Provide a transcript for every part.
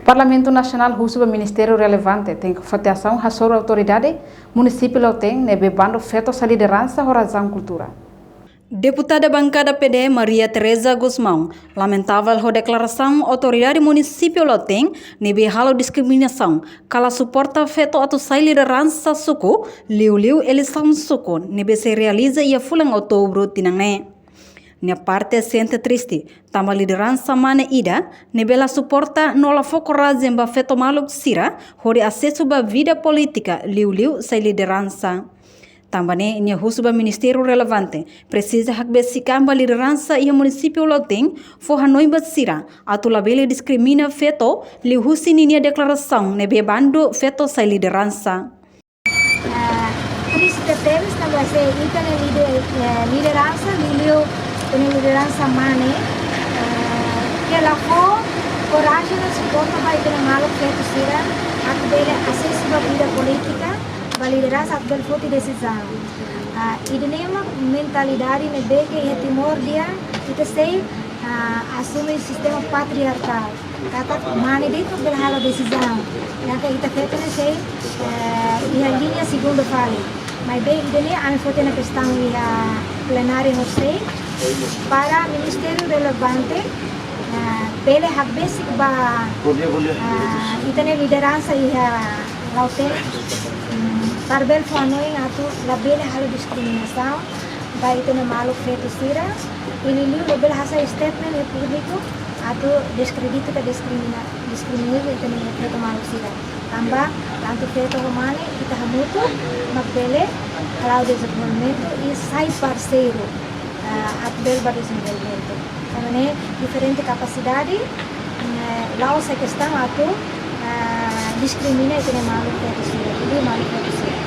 Parlamento Nacional russo Ministério relevante tem que fazer ação sobre a autoridade município tem bebando feito a liderança horazão cultura. Deputada bancada PD Maria Teresa Guzmão lamentável a declaração autoridade município Loteng nebe halo discriminação kala suporta feto atau sai liderança suku liu eleição suku nebe se realiza ia fulang outubro tinangne. Nia parte sente triste tama liderança mane ida nebela suporta nola foco razemba feto maluk sira hori acesso ba vida política liu sai liderança. Também nia husuba ministério relevante precisa hakbesikamba liderança e município Loteng for hanoi batsira atu labele discrimina feto liu husi nia declaração nebe bando feto sai liderança. Triste temos também se itane liderança liu tem liderança mane que ela for coragem de suporta vai ter malo feto sira hakbele acesso ba vida política a liderança akbel foti decisão. E uma mentalidade ne beke e timordia kita sei assume o sistema patriarcal. Kata mane dito bel hala decisão. Naka ita feto ne sei e a linha segunda fale. Mas bem idene ame foti na questão e a plenária no sei para ministério relevante pele hakbesik ba itane liderança e a Lauteng Barbel Fanoi atu labele halo diskriminação, vai ter malu feito sira, ini liu label hasa statement e público atu descredito ka discriminir itu nih feito malu sira. Tambah tanto feito romane kita hamutu magbele halau desenvolvimento e sai parceiro atbel ba desenvolvimento. Karena diferente capacidade, lau se questão atu discrimina itu nih malu feito sira, ini malu feito sira.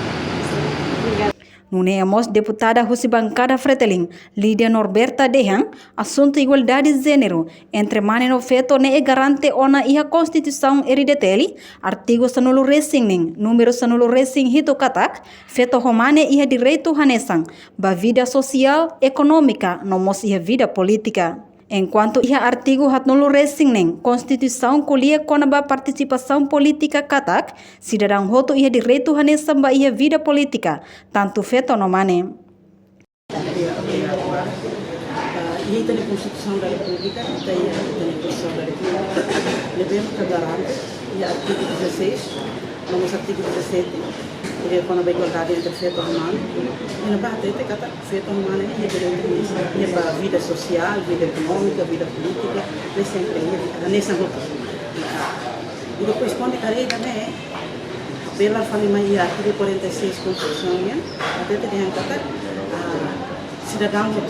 Nuneamos deputada Rusi Bancada Fretelin, Lídia Norberta Dehan, assunto igualdade de gênero, entre maneno feto ne garante ona iha Constituição erideteli, artigo sanulu racing número sanulu racing hito katak, feto romane iha direito hanesang, ba vida social, econômica, nomos iha vida política. Enquanto iha artigo hatnulu racing Constituição colia konaba participação política katak, cidadão hoto iha direito hanesam ba iha vida política, tanto feto no mane. E tem a Constituição da República, tem a Constituição da República, devemos que garante, e artigo 16, vamos artigo 17, quando a igualdade entre feto e humano, e na parte de cada feto humano é direito e para a vida social, vida econômica, vida política, é sempre nessa luta. E depois quando a lei também pela família artigo 46 Constituição, até tem cada cidadão no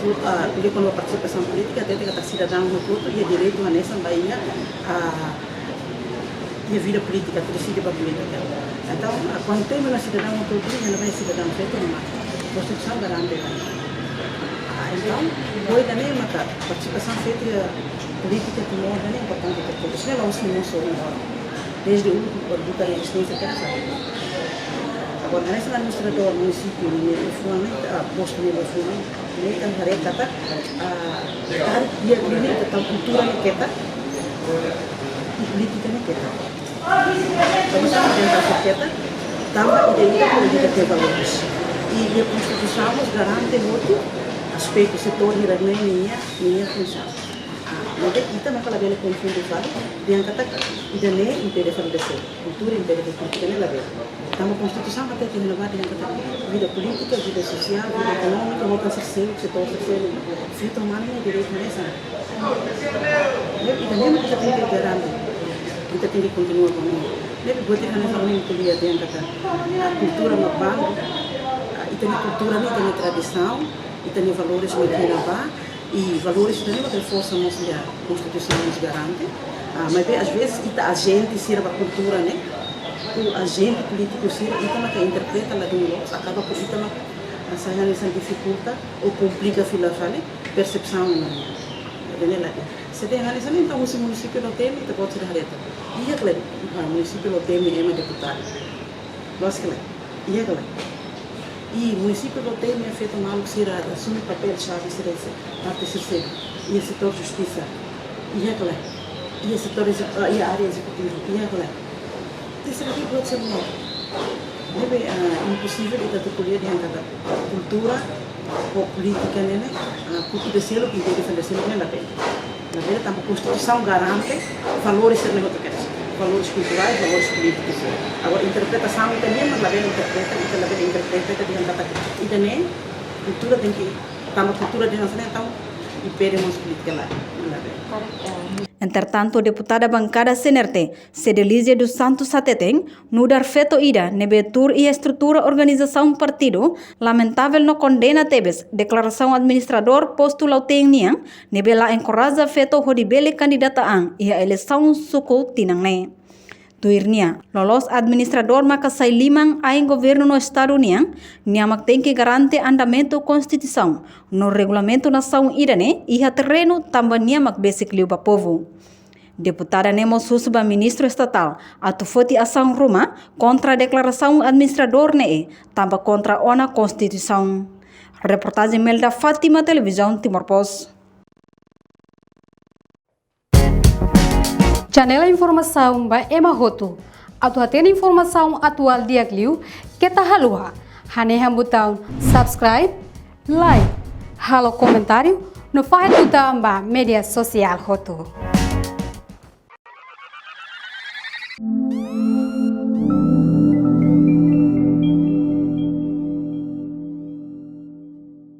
quando a participação política até tem cada cidadão no tudo e direito a nessa Bahia e a vida política, decide para a política. Então, quando tem uma cidadão no tudo, não vai cidadão feito uma Constituição garante. Então, hoje também uma participação feita política que não é importante para todos. Não é o senhor só agora. Desde o produto da resistência que é agora, nesse administrador município, posto de reforma, ele tem que recatar a limite da cultura que é e política que é. Então, se a gente está também ideia política tem valores. E a Constituição nos garante muito aspecto setor de minha função. Mas aqui também aquela velha confundo fala, diante da ideia impede falecer, cultura impede política nem lavar. Então a Constituição até tem renovar diante da vida política, vida social, vida econômica, outra terceiro, setor terceiro, feito humano é direito nessa. E também uma coisa tem que garante, então tem que continuar com isso. Deve botar nessa união política diante da cultura normal. E tem cultura, tem tradição, e tem valores que renovar, e valores também outra força a Constituição nos garante. Mas às vezes a gente sirva a cultura, né? O agente político sirva, então que interpreta lá do outro, acaba por isso essa dificulta ou complica a percepção. Se tem análise, então o município não tem, então pode ser reta. E o município não tem, é uma deputada. Nós que lá. E é E o município do tem feito mal que será assume o papel chave parte terceira e o setor justiça e é claro ia setor ia área executiva, ia olha. Terceira que pode ser não. Deve impossível kita tu kuliah di antara kultura, politika nene, kultura selo que tem defender selo nela bem. Na verdade, tanpa constituição garante valores que nós queremos, valores culturais, valores políticos. Agora interpretação também, mas lá vem interpreta di antara kita nem cultura tem que tanpa cultura di antara então impedimos política lá. Entretanto, deputada bancada CNRT, Cedelísia dos Santos Sateteng, no dar feto ida, nebe tur e estrutura organização partido, lamentável no condena tebes, declaração administrador postula tem niang, nebe la encoraja feto hodibele candidataan e a eleição suku tinang Tuirnia, lolos administrador maka sai limang aing governo no estado niang, niamak tem que garante andamento constituição, no regulamento nação irane, iha terreno tamba niamak basic liu pa povo. Deputada Nemo Susuba ministro estatal, atu foti ação Roma contra a declaração administrador ne, tamba contra ona constituição. Reportagem Melda Fátima, Televisão Timor Post. Janela informação ba Emma Roto. Atu atena informação atual dia kliu, kita halua. Haneha botão subscribe, like, halo comentário, no faz botão ba media social Roto.